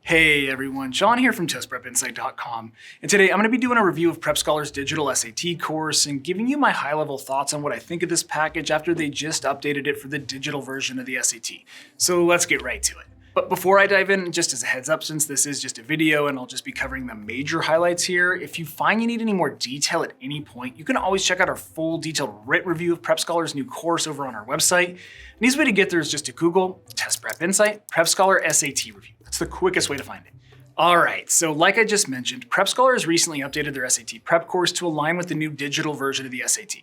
Hey everyone, John here from TestPrepInsight.com, and today I'm going to be doing a review of Prep Scholar's digital SAT course and giving you my high-level thoughts on what I think of this package after they just updated it for the digital version of the SAT. So let's get right to it. But before I dive in, just as a heads up, since this is just a video and I'll just be covering the major highlights here, if you find you need any more detail at any point, you can always check out our full detailed writ review of Prep Scholar's new course over on our website. An easy way to get there is just to Google Test Prep Insight Prep Scholar SAT Review. That's the quickest way to find it. All right, so like I just mentioned, Prep Scholar has recently updated their SAT prep course to align with the new digital version of the SAT.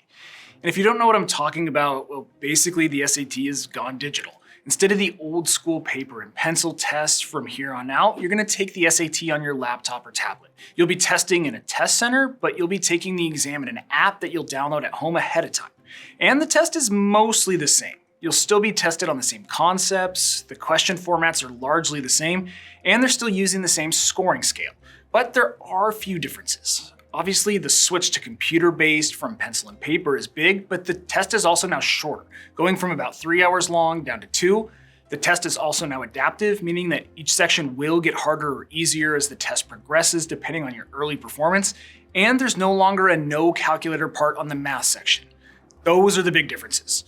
And if you don't know what I'm talking about, well, basically the SAT has gone digital. Instead of the old school paper and pencil tests from here on out, you're gonna take the SAT on your laptop or tablet. You'll be testing in a test center, but you'll be taking the exam in an app that you'll download at home ahead of time. And the test is mostly the same. You'll still be tested on the same concepts, the question formats are largely the same, and they're still using the same scoring scale. But there are a few differences. Obviously, the switch to computer-based from pencil and paper is big, but the test is also now shorter, going from about 3 hours long down to 2. The test is also now adaptive, meaning that each section will get harder or easier as the test progresses depending on your early performance, and there's no longer a no calculator part on the math section. Those are the big differences.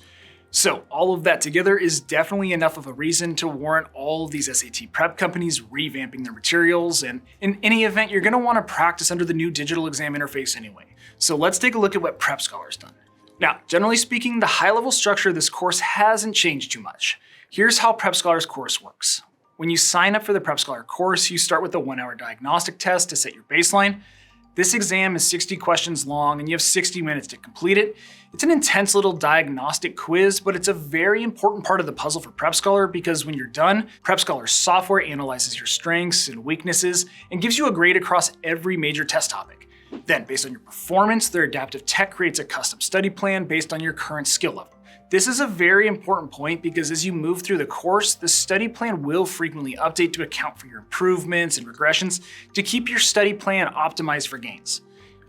So all of that together is definitely enough of a reason to warrant all of these SAT prep companies revamping their materials, and in any event, you're gonna wanna practice under the new digital exam interface anyway. So let's take a look at what Prep Scholar's done. Now, generally speaking, the high-level structure of this course hasn't changed too much. Here's how Prep Scholar's course works. When you sign up for the Prep Scholar course, you start with a 1-hour diagnostic test to set your baseline. This exam is 60 questions long and you have 60 minutes to complete it. It's an intense little diagnostic quiz, but it's a very important part of the puzzle for Prep Scholar because when you're done, Prep Scholar's software analyzes your strengths and weaknesses and gives you a grade across every major test topic. Then, based on your performance, their adaptive tech creates a custom study plan based on your current skill level. This is a very important point because as you move through the course, the study plan will frequently update to account for your improvements and regressions to keep your study plan optimized for gains.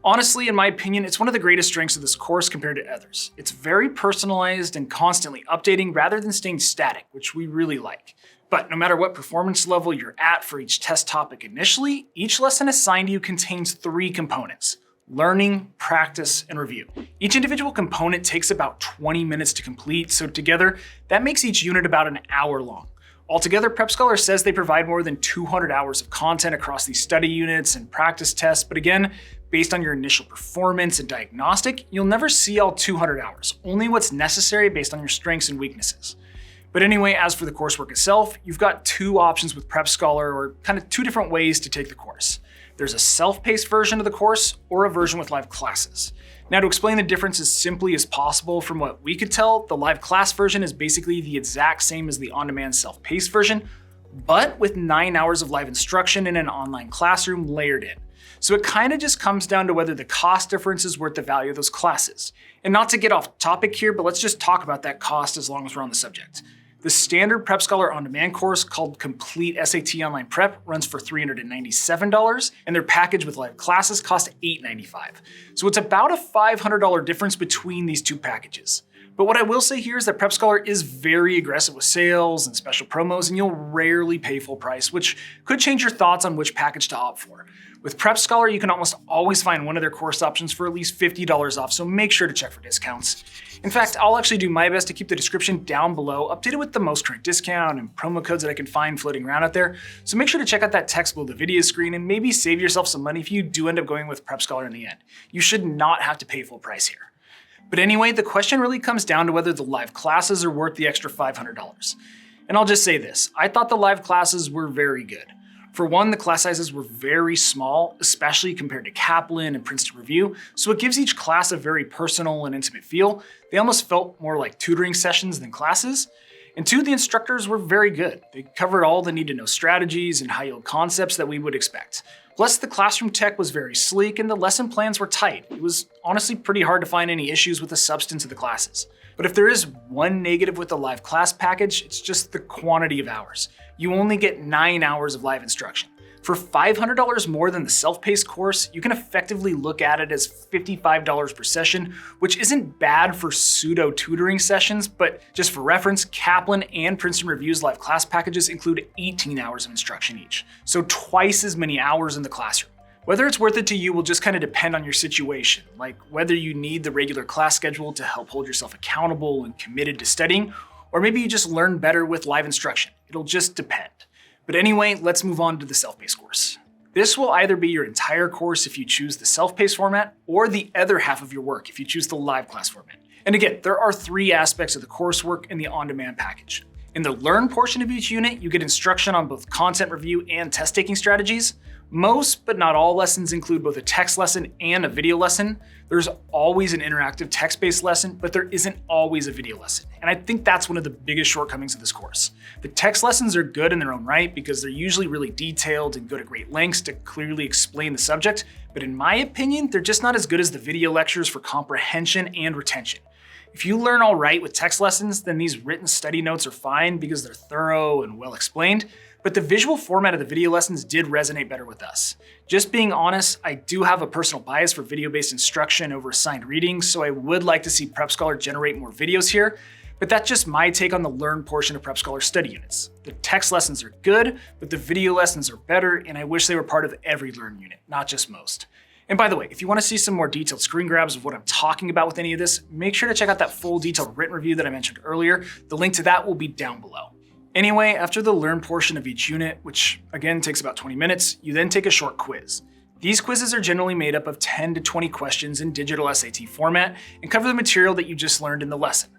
Honestly, in my opinion, it's one of the greatest strengths of this course compared to others. It's very personalized and constantly updating rather than staying static, which we really like. But no matter what performance level you're at for each test topic initially, each lesson assigned to you contains 3 components: learning, practice, and review. Each individual component takes about 20 minutes to complete, so together, that makes each unit about an hour long. Altogether, Prep Scholar says they provide more than 200 hours of content across these study units and practice tests, but again, based on your initial performance and diagnostic, you'll never see all 200 hours, only what's necessary based on your strengths and weaknesses. But anyway, as for the coursework itself, you've got 2 options with Prep Scholar, or kind of 2 different ways to take the course. There's a self-paced version of the course or a version with live classes. Now, to explain the difference as simply as possible, from what we could tell, the live class version is basically the exact same as the on-demand self-paced version, but with 9 hours of live instruction in an online classroom layered in. So it kind of just comes down to whether the cost difference is worth the value of those classes. And not to get off topic here, but let's just talk about that cost as long as we're on the subject. The standard Prep Scholar on-demand course called Complete SAT Online Prep runs for $397, and their package with live classes costs $895. So it's about a $500 difference between these 2 packages. But what I will say here is that Prep Scholar is very aggressive with sales and special promos, and you'll rarely pay full price, which could change your thoughts on which package to opt for. With Prep Scholar, you can almost always find one of their course options for at least $50 off, so make sure to check for discounts. In fact, I'll actually do my best to keep the description down below updated with the most current discount and promo codes that I can find floating around out there, so make sure to check out that text below the video screen and maybe save yourself some money if you do end up going with Prep Scholar in the end. You should not have to pay full price here. But anyway, the question really comes down to whether the live classes are worth the extra $500. And I'll just say this, I thought the live classes were very good. For one, the class sizes were very small, especially compared to Kaplan and Princeton Review, so it gives each class a very personal and intimate feel. They almost felt more like tutoring sessions than classes. And 2, the instructors were very good. They covered all the need-to-know strategies and high-yield concepts that we would expect. Plus, the classroom tech was very sleek and the lesson plans were tight. It was honestly pretty hard to find any issues with the substance of the classes. But if there is one negative with the live class package, it's just the quantity of hours. You only get 9 hours of live instruction. For $500 more than the self-paced course, you can effectively look at it as $55 per session, which isn't bad for pseudo-tutoring sessions, but just for reference, Kaplan and Princeton Review's live class packages include 18 hours of instruction each, so twice as many hours in the classroom. Whether it's worth it to you will just kind of depend on your situation, like whether you need the regular class schedule to help hold yourself accountable and committed to studying, or maybe you just learn better with live instruction. It'll just depend. But anyway, let's move on to the self-paced course. This will either be your entire course if you choose the self-paced format, or the other half of your work if you choose the live class format. And again, there are 3 aspects of the coursework in the on-demand package. In the Learn portion of each unit, you get instruction on both content review and test-taking strategies. Most, but not all lessons include both a text lesson and a video lesson. There's always an interactive text-based lesson, but there isn't always a video lesson. And I think that's one of the biggest shortcomings of this course. The text lessons are good in their own right because they're usually really detailed and go to great lengths to clearly explain the subject, but in my opinion, they're just not as good as the video lectures for comprehension and retention. If you learn all right with text lessons, then these written study notes are fine because they're thorough and well explained, but the visual format of the video lessons did resonate better with us. Just being honest, I do have a personal bias for video-based instruction over assigned reading, so I would like to see Prep Scholar generate more videos here, but that's just my take on the Learn portion of Prep Scholar study units. The text lessons are good, but the video lessons are better, and I wish they were part of every Learn unit, not just most. And by the way, if you want to see some more detailed screen grabs of what I'm talking about with any of this, make sure to check out that full detailed written review that I mentioned earlier. The link to that will be down below. Anyway, after the Learn portion of each unit, which again takes about 20 minutes, you then take a short quiz. These quizzes are generally made up of 10 to 20 questions in digital SAT format and cover the material that you just learned in the lesson.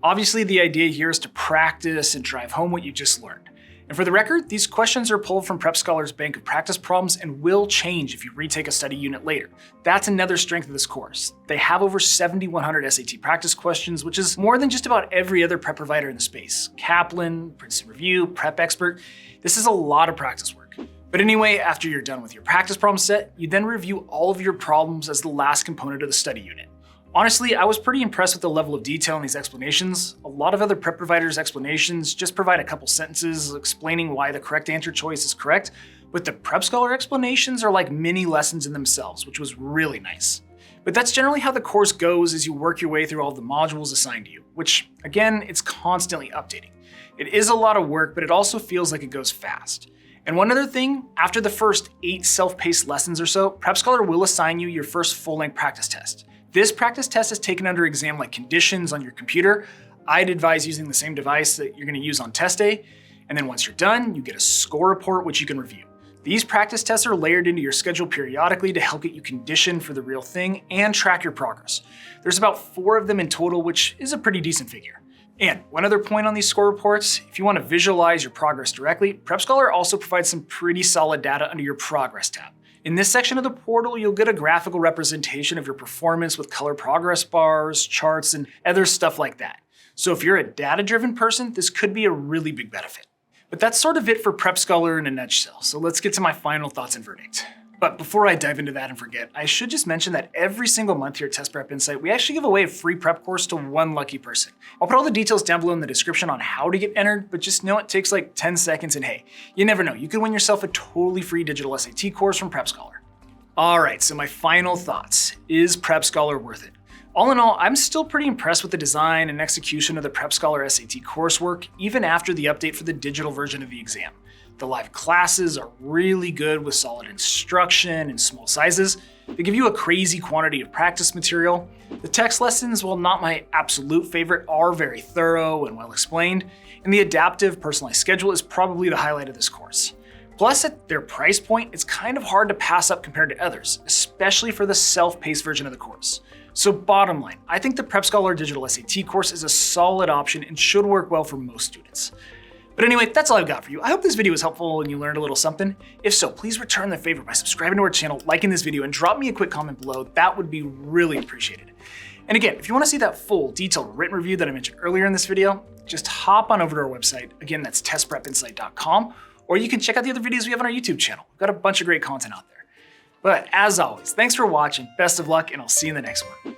Obviously, the idea here is to practice and drive home what you just learned. And for the record, these questions are pulled from Prep Scholar's bank of practice problems and will change if you retake a study unit later. That's another strength of this course. They have over 7,100 SAT practice questions, which is more than just about every other prep provider in the space. Kaplan, Princeton Review, Prep Expert. This is a lot of practice work. But anyway, after you're done with your practice problem set, you then review all of your problems as the last component of the study unit. Honestly, I was pretty impressed with the level of detail in these explanations. A lot of other prep providers' explanations just provide a couple sentences explaining why the correct answer choice is correct, but the Prep Scholar explanations are like mini lessons in themselves, which was really nice. But that's generally how the course goes as you work your way through all of the modules assigned to you, which again, it's constantly updating. It is a lot of work, but it also feels like it goes fast. And one other thing, after the first 8 self-paced lessons or so, Prep Scholar will assign you your first full-length practice test. This practice test is taken under exam-like conditions on your computer. I'd advise using the same device that you're going to use on test day. And then once you're done, you get a score report which you can review. These practice tests are layered into your schedule periodically to help get you conditioned for the real thing and track your progress. There's about 4 of them in total, which is a pretty decent figure. And one other point on these score reports, if you want to visualize your progress directly, Prep Scholar also provides some pretty solid data under your progress tab. In this section of the portal, you'll get a graphical representation of your performance with color progress bars, charts, and other stuff like that. So if you're a data-driven person, this could be a really big benefit. But that's sort of it for Prep Scholar in a nutshell, so let's get to my final thoughts and verdict. But before I dive into that and forget, I should just mention that every single month here at Test Prep Insight, we actually give away a free prep course to one lucky person. I'll put all the details down below in the description on how to get entered, but just know it takes like 10 seconds and hey, you never know, you could win yourself a totally free digital SAT course from Prep Scholar. All right, so my final thoughts. Is Prep Scholar worth it? All in all, I'm still pretty impressed with the design and execution of the Prep Scholar SAT coursework, even after the update for the digital version of the exam. The live classes are really good with solid instruction and small sizes. They give you a crazy quantity of practice material. The text lessons, while not my absolute favorite, are very thorough and well explained. And the adaptive personalized schedule is probably the highlight of this course. Plus, at their price point, it's kind of hard to pass up compared to others, especially for the self-paced version of the course. So bottom line, I think the Prep Scholar Digital SAT course is a solid option and should work well for most students. But anyway, that's all I've got for you. I hope this video was helpful and you learned a little something. If so, please return the favor by subscribing to our channel, liking this video, and drop me a quick comment below. That would be really appreciated. And again, if you want to see that full detailed written review that I mentioned earlier in this video, just hop on over to our website. Again, that's testprepinsight.com, or you can check out the other videos we have on our YouTube channel. We've got a bunch of great content out there. But as always, thanks for watching, best of luck, and I'll see you in the next one.